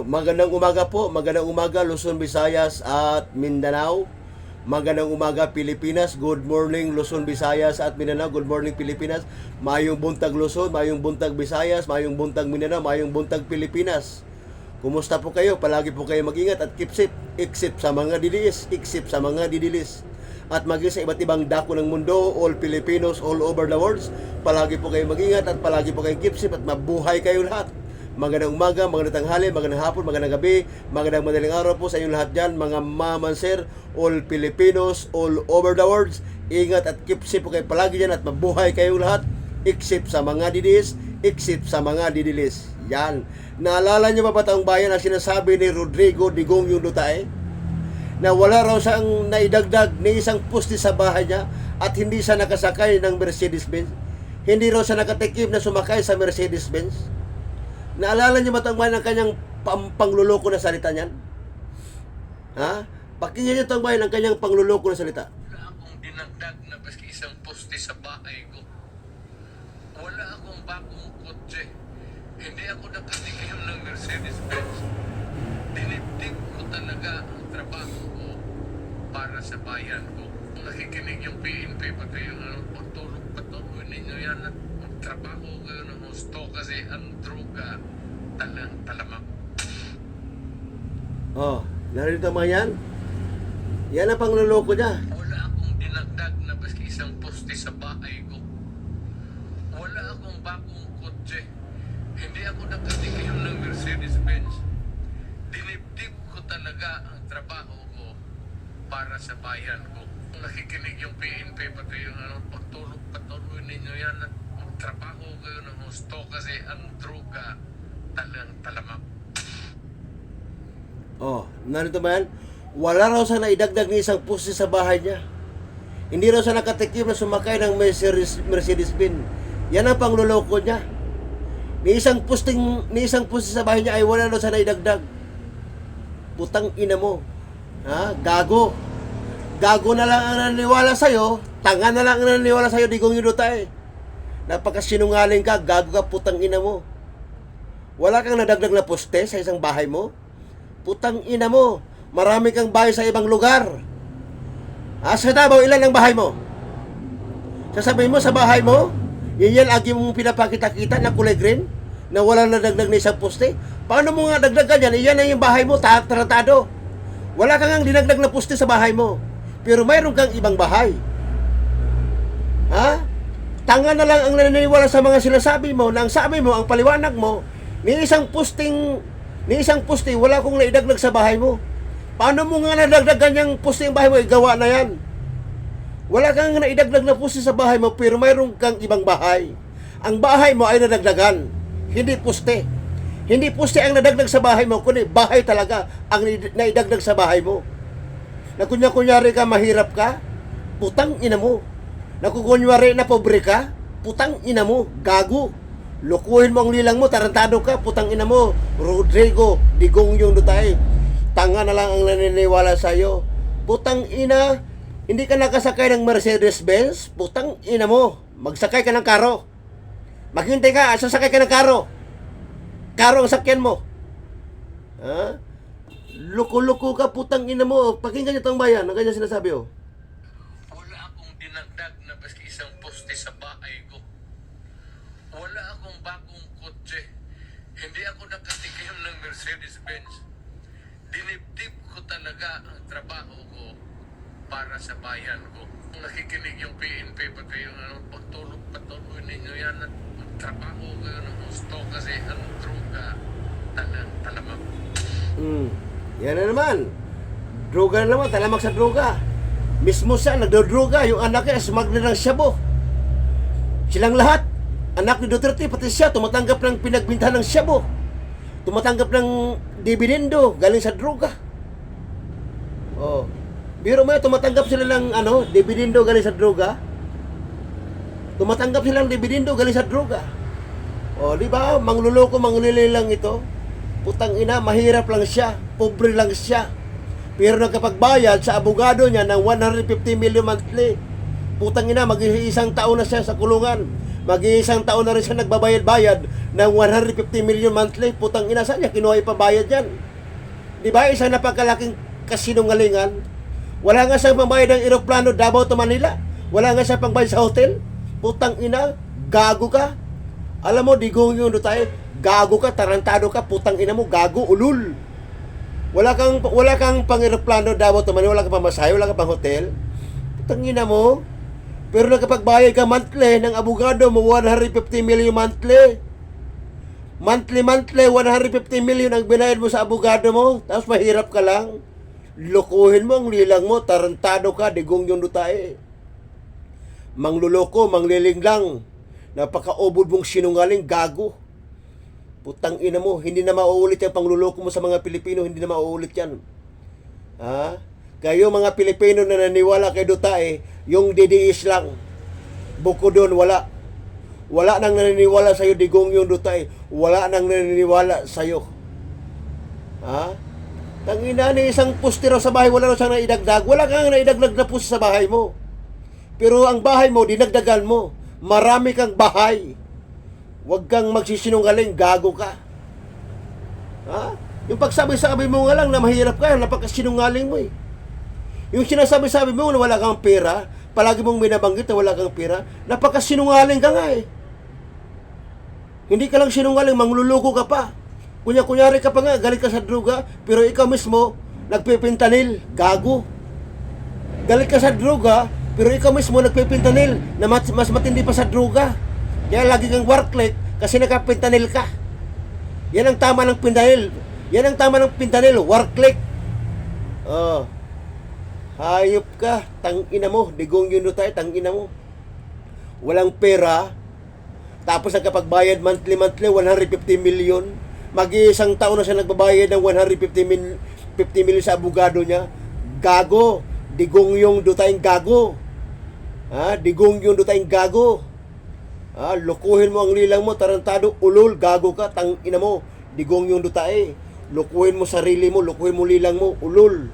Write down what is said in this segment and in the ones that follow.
magandang umaga po, magandang umaga Luzon, Visayas at Mindanao. Magandang umaga Pilipinas, good morning Luzon, Visayas at Mindanao, good morning Pilipinas. Mayong buntag Luzon, mayong buntag Visayas, mayong buntag Mindanao, mayong buntag Pilipinas. Kumusta po kayo? Palagi po kayo mag-ingat at keep safe, except sa mga didilis, except sa mga didilis. At maging sa iba't ibang dako ng mundo, all Filipinos all over the world, palagi po kayo mag-ingat at palagi po kayo keep safe at mabuhay kayo lahat. Magandang umaga, magandang tanghali, magandang hapon, magandang gabi, magandang madaling araw po sa inyong lahat dyan, mga mamanser, all Filipinos, all over the world. Ingat at keep safe po kayo palagi dyan at mabuhay kayong lahat, except sa mga didis, except sa mga didilis. Yan. Naalala niyo ba taong bayan na sinasabi ni Rodrigo Digong yung Duterte? Na wala raw siyang naidagdag ni isang pusti sa bahay niya at hindi siya nakasakay ng Mercedes-Benz. Hindi raw siya nakatikim na sumakay sa Mercedes-Benz. Naalala niyo ba ang kanyang pangluloko na salita niyan? Ha? Pakinggan niyo itong bayan ang kanyang pangluloko na salita. Wala akong dinagdag na baski isang poste sa bahay ko. Wala akong bagong kotse. Hindi ako nakatikim ng Mercedes-Benz. Dinibdib ko talaga ang trabaho ko para sa bayan ko. Kung nakikinig yung PNP, pati yung patuloy ninyo yan at magtrabaho kayo ng gusto kasi ang droga talamak. Oh, narito mo yan? Yan ang pangluloko niya. Wala akong dinagdag na baski isang poste sa bahay ko. Wala akong bagong kotse. Hindi ako nakatikim ng Mercedes-Benz. Dinibdib ko talaga ang trabaho ko para sa bayan ko. Kung nakikinig yung PNP, pati yung patuloy ninyo yan at magtrabaho kayo ng gusto kasi ang droga talamak. Oh, narito ba yan? Wala raw siya naidagdag ni isang pusti sa bahay niya. Hindi raw siya nakatikim na sumakay ng Mercedes-Benz. Yan ang pangluloko niya. Ni isang pusti sa bahay niya ay wala raw siya naidagdag. Putang ina mo. Ha? Gago. Gago na lang ang naniniwala sa'yo. Tanga na lang ang naniniwala sa'yo, Digong Duterte. Napakasinungaling ka, gago ka, putang ina mo. Wala kang nadagdag na poste sa isang bahay mo? Putang ina mo. Marami kang bahay sa ibang lugar. Sa Davao, ilan ang bahay mo? Sasabihin mo sa bahay mo, yan agi mong pinapakita-kita na kulay green, na walang nadagdag na isang poste. Paano mo nga dagdagan yan? Iyan na yung bahay mo, tratado. Wala kang ang dinagdag na poste sa bahay mo. Pero mayroon kang ibang bahay. Ha? Tanga na lang ang naniniwala sa mga sinasabi mo, na ang sabi mo, ang paliwanag mo, ni isang poste, wala kong naidagdag sa bahay mo. Paano mo nga nadagdagan yung poste yung bahay mo? Gawa na yan. Wala kang naidagdag na poste sa bahay mo, pero mayroon kang ibang bahay. Ang bahay mo ay nadagdagan, hindi poste. Hindi poste ang nadagdag sa bahay mo, kundi bahay talaga ang naidagdag sa bahay mo. Na kunyari ka, mahirap ka, putang ina mo. Nakukunyari na pobre ka, putang ina mo, gago. Lukuhin mo ang lilang mo, tarantado ka, putang ina mo. Rodrigo Digong yung Duterte. Tanga na lang ang naniniwala sa'yo. Putang ina, hindi ka nakasakay ng Mercedes-Benz, putang ina mo. Magsakay ka ng karo. Maghintay ka, sasakay ka ng karo. Karo ang sakyan mo. Ha? Luko-luko ka, putang ina mo. Pakinggan niyo itong bayan, ang kanya sinasabi, oh. Wala akong dinagdag na baski isang poste sa bahay ko. Wala akong bagong kotse. Hindi ako nakatikim ng Mercedes-Benz. Dinibdib ko talaga ang trabaho ko para sa bayan ko. Kung nakikinig yung PNP, pati yung patuloy ninyo yan at magtrabaho kayo ng gusto kasi ang droga talamak. Yan na naman. Droga na naman, talamak sa droga. Mismo siya, nagdodroga. Yung anak niya, smuggler ng shabu. Silang lahat, anak ni Duterte, pati siya, tumatanggap ng pinagbintahan ng shabu. Tumatanggap ng dividendo galing sa droga. Oh. Biro mo, tumatanggap sila ng dividendo galing sa droga. Tumatanggap sila ng dividendo galing sa droga. Oh, di ba? Mangluloko, manglililang ito. Putang ina, mahirap lang siya, pobre lang siya. Pero nagkapagbayad sa abogado niya ng 150 million monthly. Putang ina, mag-iisang taon na siya sa kulungan. Mag-iisang taon na rin siya nagbabayad-bayad ng 150 million monthly. Putang ina, saan niya kinuha ipabayad yan? Di ba? Isang napakalaking kasinungalingan. Wala nga siyang pambayad ng eroplano Davao to Manila. Wala nga siyang pambayad sa hotel. Putang ina, gago ka. Alam mo, digong yun tayo. Gago ka, tarantado ka, putang ina mo, gago, ulul. Wala kang pang-eroplano Davao to Manila, wala kang pamasahe, wala kang pang hotel. Putang ina mo. Pero nakapagbayad ka monthly ng abogado mo 150 million monthly. Monthly 150 million ang binayad mo sa abogado mo, tapos mahirap ka lang. Lokohin mo ang lilang mo, tarantado ka, digong yung dutae. Mangluloko, mangliling lang. Napaka-obod mong sinungaling, gago. Putang ina mo, hindi na mauulit yung pangluloko mo sa mga Pilipino, hindi na mauulit yan. Ha? Kayo mga Pilipino na naniwala kay Dutae, yung DDS lang. Buko doon, wala. Wala nang naniniwala sa'yo, digong yung Dutae. Wala nang naniniwala sa'yo. Ha? Tangina ni isang postero sa bahay, wala na siyang naidagdag. Wala kang naidagdag na post sa bahay mo. Pero ang bahay mo, dinagdagan mo. Marami kang bahay. Huwag kang magsisinungaling, gago ka. Ha? Yung pagsabi-sabi mo nga lang na mahirap ka, napakasinungaling mo eh. Yung sinasabi-sabi mo na wala kang pera, palagi mong binabanggit na wala kang pera, napakasinungaling ka nga eh. Hindi ka lang sinungaling, mangluluko ka pa. Kunyari ka pa nga, galit ka sa droga, pero ikaw mismo, nagpipintanil, gago. Galit ka sa droga, pero ikaw mismo nagpipintanil, na mas matindi pa sa droga. Kaya lagi kang warklik, kasi nakapintanil ka. Yan ang tama ng pintanil. Yan ang tama ng pintanil, warklik. Oh. Hayop ka, tangina mo, digong yun tayo, tangina mo. Walang pera, tapos nagkapagbayad monthly, 150 million. Mag-iisang taon na siya nagbabayad ng 150 million sa abogado niya. Gago, digong yung dutayong gago. Ha, digong yung dutayong gago. Ha, lukuhin mo ang lilang mo, tarantado, ulol, gago ka, tangina mo, digong yung dutae. Lukuhin mo sarili mo, lukuhin mo lilang mo, ulol.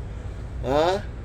Ha?